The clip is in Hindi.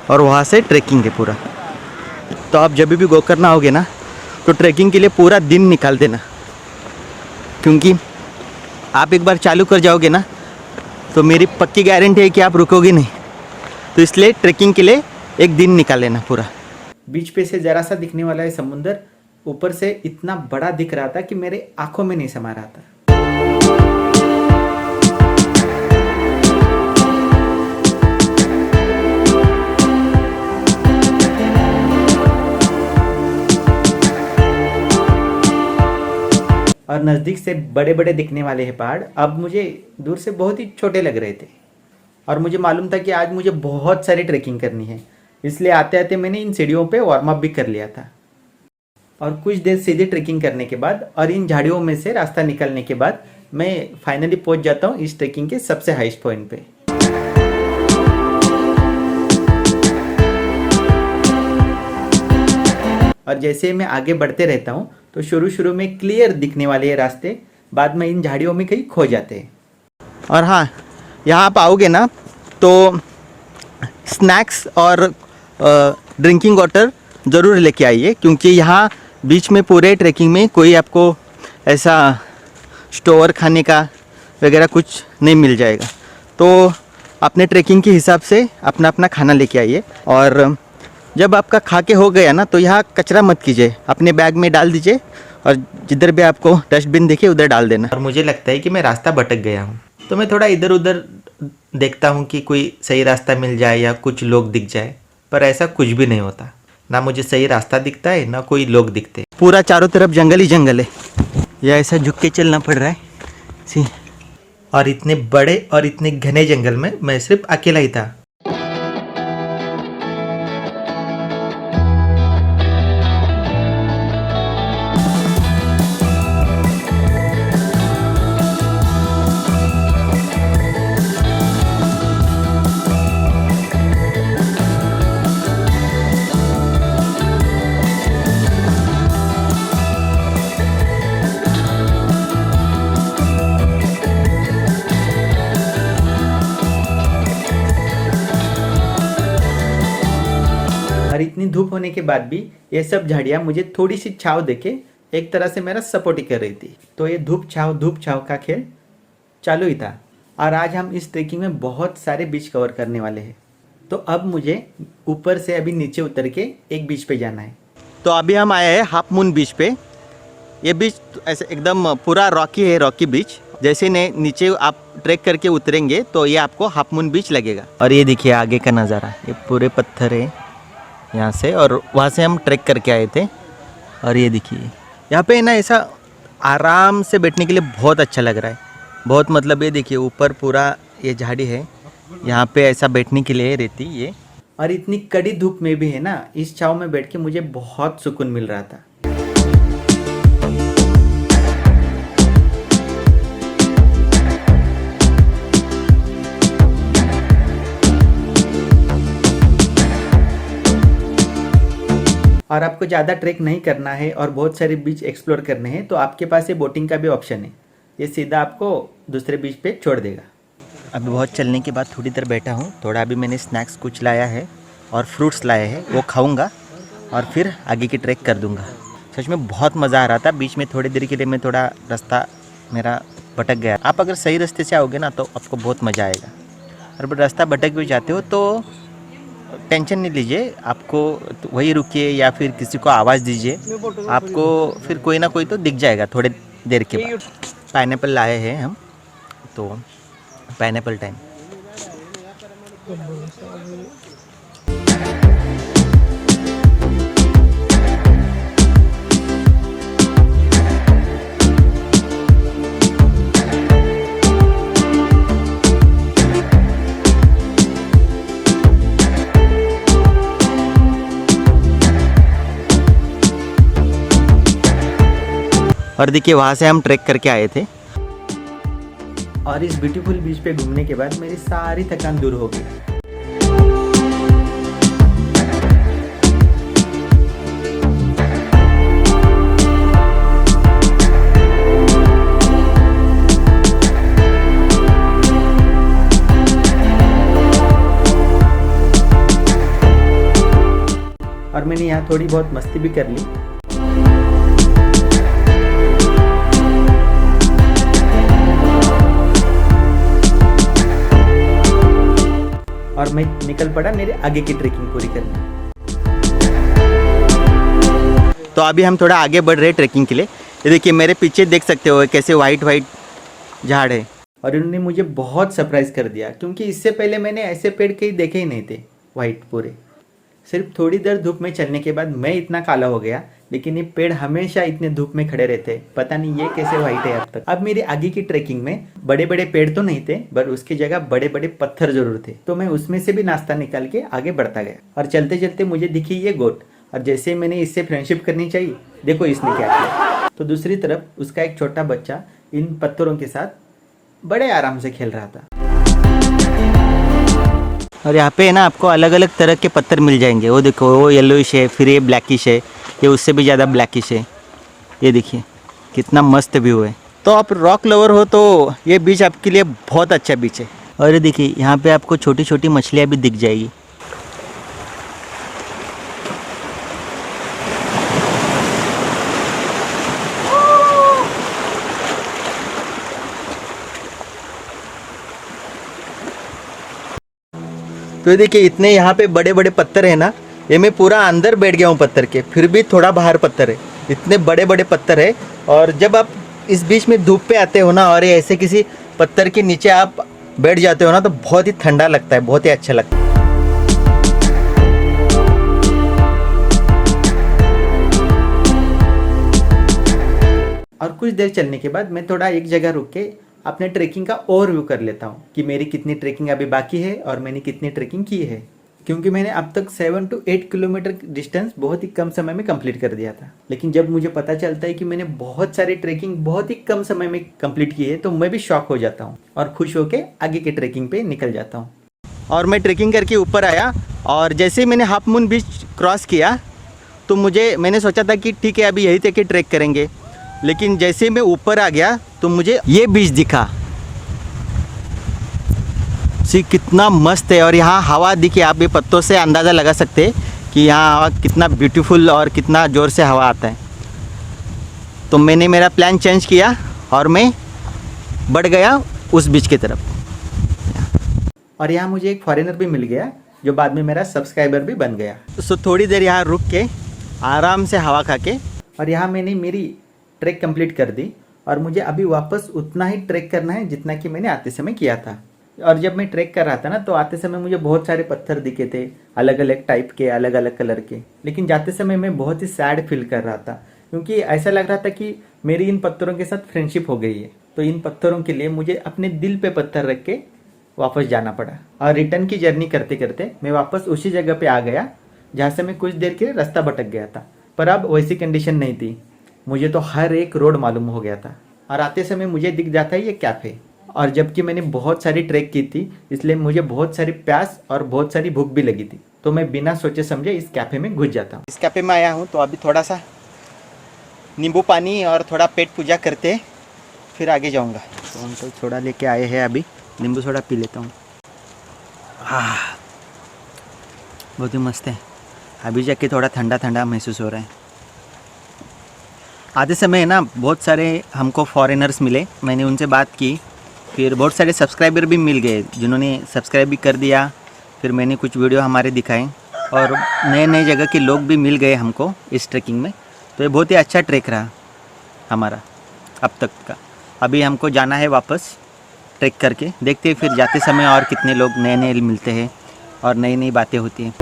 और वहाँ से ट्रैकिंग है पूरा। तो आप जब भी गो करना होगे ना तो ट्रैकिंग के लिए पूरा दिन निकाल देना, क्योंकि आप एक बार चालू कर जाओगे ना तो मेरी पक्की गारंटी है कि आप रुकोगे नहीं। तो इसलिए ट्रैकिंग के लिए एक दिन निकाल लेना पूरा। बीच पे से ज़रा सा दिखने वाला है समुंदर, ऊपर से इतना बड़ा दिख रहा था कि मेरे आंखों में नहीं समा रहा था। और नज़दीक से बड़े बड़े दिखने वाले हैं पहाड़, अब मुझे दूर से बहुत ही छोटे लग रहे थे। और मुझे मालूम था कि आज मुझे बहुत सारी ट्रैकिंग करनी है, इसलिए आते आते मैंने इन सीढ़ियों पे वार्म अप भी कर लिया था। और कुछ देर सीधे ट्रैकिंग करने के बाद और इन झाड़ियों में से रास्ता निकलने के बाद मैं फाइनली पहुंच जाता हूं इस ट्रैकिंग के सबसे हाईएस्ट पॉइंट पे। और जैसे मैं आगे बढ़ते रहता हूं तो शुरू में क्लियर दिखने वाले ये रास्ते बाद में इन झाड़ियों में कहीं खो जाते हैं। और हाँ, यहाँ आप आओगे ना तो स्नैक्स और ड्रिंकिंग वाटर ज़रूर लेके आइए, क्योंकि यहाँ बीच में पूरे ट्रैकिंग में कोई आपको ऐसा स्टोर खाने का वगैरह कुछ नहीं मिल जाएगा। तो अपने ट्रैकिंग के हिसाब से अपना अपना खाना लेके आइए। और जब आपका खा के हो गया ना तो यहाँ कचरा मत कीजिए, अपने बैग में डाल दीजिए और जिधर भी आपको डस्टबिन दिखे उधर डाल देना। और मुझे लगता है कि मैं रास्ता भटक गया हूँ, तो मैं थोड़ा इधर उधर देखता हूँ कि कोई सही रास्ता मिल जाए या कुछ लोग दिख जाए, पर ऐसा कुछ भी नहीं होता। ना मुझे सही रास्ता दिखता है ना कोई लोग दिखते। पूरा चारों तरफ जंगल ही जंगल है, या ऐसा झुक के चलना पड़ रहा है सी। और इतने बड़े और इतने घने जंगल में मैं सिर्फ अकेला ही था। और इतनी धूप होने के बाद भी ये सब झाड़ियाँ मुझे थोड़ी सी छाँव देके एक तरह से मेरा सपोर्ट ही कर रही थी। तो ये धूप छाँव का खेल चालू ही था। और आज हम इस ट्रेकिंग में बहुत सारे बीच कवर करने वाले हैं। तो अब मुझे ऊपर से अभी नीचे उतर के एक बीच पे जाना है। तो अभी हम आए हैं हाफ मून बीच पे। ये बीच ऐसे एकदम पूरा रॉकी है, रॉकी बीच। जैसे नीचे आप ट्रैक करके उतरेंगे तो ये आपको हाफ मून बीच लगेगा। और ये देखिए आगे का नज़ारा, ये पूरे पत्थर है यहाँ से, और वहाँ से हम ट्रैक करके आए थे। और ये देखिए यहाँ पे ना ऐसा आराम से बैठने के लिए बहुत अच्छा लग रहा है, बहुत। मतलब ये देखिए ऊपर पूरा ये झाड़ी है, यहाँ पे ऐसा बैठने के लिए रहती ये। और इतनी कड़ी धूप में भी है ना, इस छाँव में बैठ के मुझे बहुत सुकून मिल रहा था। और आपको ज़्यादा ट्रैक नहीं करना है और बहुत सारे बीच एक्सप्लोर करने हैं तो आपके पास ये बोटिंग का भी ऑप्शन है, ये सीधा आपको दूसरे बीच पे छोड़ देगा। अभी बहुत चलने के बाद थोड़ी देर बैठा हूँ, थोड़ा अभी मैंने स्नैक्स कुछ लाया है और फ्रूट्स लाए हैं, वो खाऊंगा और फिर आगे की ट्रैक कर दूंगा। सच में बहुत मज़ा आ रहा था। बीच में थोड़ी देर के लिए मैं थोड़ा रास्ता मेरा भटक गया। आप अगर सही रास्ते से आओगे ना तो आपको बहुत मज़ा आएगा। और रास्ता भटक भी जाते हो तो टेंशन नहीं लीजिए, आपको वही रुकिए या फिर किसी को आवाज़ दीजिए, आपको फिर कोई ना कोई तो दिख जाएगा थोड़े देर के बाद। पाइनएप्पल लाए हैं हम, तो पाइनएप्पल टाइम। और देखिए वहाँ से हम ट्रैक करके आए थे और इस ब्यूटीफुल बीच पे घूमने के बाद मेरी सारी थकान दूर हो गई। और मैंने यहाँ थोड़ी बहुत मस्ती भी कर ली। और मैं निकल पड़ा मेरे आगे की ट्रेकिंग पूरी करने। तो अभी हम थोड़ा आगे बढ़ रहे हैं ट्रेकिंग के लिए। ये देखिए मेरे पीछे देख सकते हो कैसे वाइट वाइट झाड़ है। और इन्होंने मुझे बहुत सरप्राइज कर दिया, क्योंकि इससे पहले मैंने ऐसे पेड़ कहीं देखे ही नहीं थे वाइट पूरे। सिर्फ थोड़ी देर धूप में चलने के बाद मैं इतना काला हो गया, लेकिन ये पेड़ हमेशा इतने धूप में खड़े रहते, पता नहीं ये कैसे वाइट है अब तक। अब मेरी आगे की ट्रेकिंग में बड़े बड़े पेड़ तो नहीं थे, पर उसकी जगह बड़े बड़े पत्थर जरूर थे। तो मैं उसमें से भी नाश्ता निकाल के आगे बढ़ता गया। और चलते चलते मुझे दिखी ये गोट, और जैसे मैंने इससे फ्रेंडशिप करनी चाहिए, देखो इसने क्या किया। तो दूसरी तरफ उसका एक छोटा बच्चा इन पत्थरों के साथ बड़े आराम से खेल रहा था। और यहाँ पे है ना आपको अलग अलग तरह के पत्थर मिल जाएंगे। वो देखो वो येलोइश है, फिर ये ब्लैकिश है, ये उससे भी ज़्यादा ब्लैकिश है। ये देखिए कितना मस्त व्यू है। तो आप रॉक लवर हो तो ये बीच आपके लिए बहुत अच्छा बीच है। और ये देखिए यहाँ पे आपको छोटी छोटी मछलियाँ भी दिख जाएगी। तो ये देखिए इतने यहाँ पे बड़े बड़े पत्थर है ना, ये मैं पूरा अंदर बैठ गया हूँ पत्थर के, फिर भी थोड़ा बाहर पत्थर है। इतने बड़े बड़े पत्थर है। और जब आप इस बीच में धूप पे आते हो ना, और ये ऐसे किसी पत्थर के नीचे आप बैठ जाते हो ना, तो बहुत ही ठंडा लगता है, बहुत ही अच्छा लगता है। और कुछ देर चलने के बाद मैं थोड़ा एक जगह रुक के अपने ट्रैकिंग का ओवरव्यू कर लेता हूँ कि मेरी कितनी ट्रैकिंग अभी बाकी है और मैंने कितनी ट्रैकिंग की है। क्योंकि मैंने अब तक 7 to 8 किलोमीटर डिस्टेंस बहुत ही कम समय में कंप्लीट कर दिया था। लेकिन जब मुझे पता चलता है कि मैंने बहुत सारी ट्रैकिंग बहुत ही कम समय में कंप्लीट की है, तो मैं भी शॉक हो जाता हूँ और खुश होकर आगे के ट्रैकिंग पे निकल जाता हूँ। और मैं ट्रैकिंग करके ऊपर आया, और जैसे ही मैंने हाफ मून बीच क्रॉस किया तो मैंने सोचा था कि ठीक है अभी यहीं तक ट्रैक करेंगे। लेकिन जैसे मैं ऊपर आ गया तो मुझे ये बीच दिखा। सी कितना मस्त है। और यहाँ हवा दिखे, आप ये पत्तों से अंदाज़ा लगा सकते हैं कि यहाँ हवा कितना ब्यूटीफुल और कितना ज़ोर से हवा आता है। तो मैंने मेरा प्लान चेंज किया और मैं बढ़ गया उस बीच की तरफ। और यहाँ मुझे एक फॉरेनर भी मिल गया जो बाद में मेरा सब्सक्राइबर भी बन गया। सो थोड़ी देर यहाँ रुक के आराम से हवा खा के, और यहाँ मैंने मेरी ट्रैक कंप्लीट कर दी। और मुझे अभी वापस उतना ही ट्रैक करना है जितना कि मैंने आते समय किया था। और जब मैं ट्रैक कर रहा था ना, तो आते समय मुझे बहुत सारे पत्थर दिखे थे, अलग अलग टाइप के, अलग अलग कलर के। लेकिन जाते समय मैं बहुत ही सैड फील कर रहा था, क्योंकि ऐसा लग रहा था कि मेरी इन पत्थरों के साथ फ्रेंडशिप हो गई है। तो इन पत्थरों के लिए मुझे अपने दिल पे पत्थर रख के वापस जाना पड़ा। और रिटर्न की जर्नी करते करते मैं वापस उसी जगह पे आ गया जहाँ से मैं कुछ देर के लिए रास्ता भटक गया था। पर अब वैसी कंडीशन नहीं थी, मुझे तो हर एक रोड मालूम हो गया था। और आते समय मुझे दिख जाता है ये कैफ़े। और जबकि मैंने बहुत सारी ट्रैक की थी, इसलिए मुझे बहुत सारी प्यास और बहुत सारी भूख भी लगी थी। तो मैं बिना सोचे समझे इस कैफ़े में घुस जाता हूँ। इस कैफ़े में आया हूँ तो अभी थोड़ा सा नींबू पानी और थोड़ा पेट पूजा करते फिर आगे जाऊँगा। तो हम तो सोडा लेके आए हैं, अभी नींबू सोडा पी लेता हूँ। बहुत ही मस्त है। अभी जाके थोड़ा ठंडा ठंडा महसूस हो रहा है। आते समय ना बहुत सारे हमको फॉरेनर्स मिले, मैंने उनसे बात की, फिर बहुत सारे सब्सक्राइबर भी मिल गए जिन्होंने सब्सक्राइब भी कर दिया। फिर मैंने कुछ वीडियो हमारे दिखाए और नए नए जगह के लोग भी मिल गए हमको इस ट्रैकिंग में। तो ये बहुत ही अच्छा ट्रैक रहा हमारा अब तक का। अभी हमको जाना है वापस ट्रैक करके, देखते हैं फिर जाते समय और कितने लोग नए नए मिलते हैं और नई नई बातें होती हैं।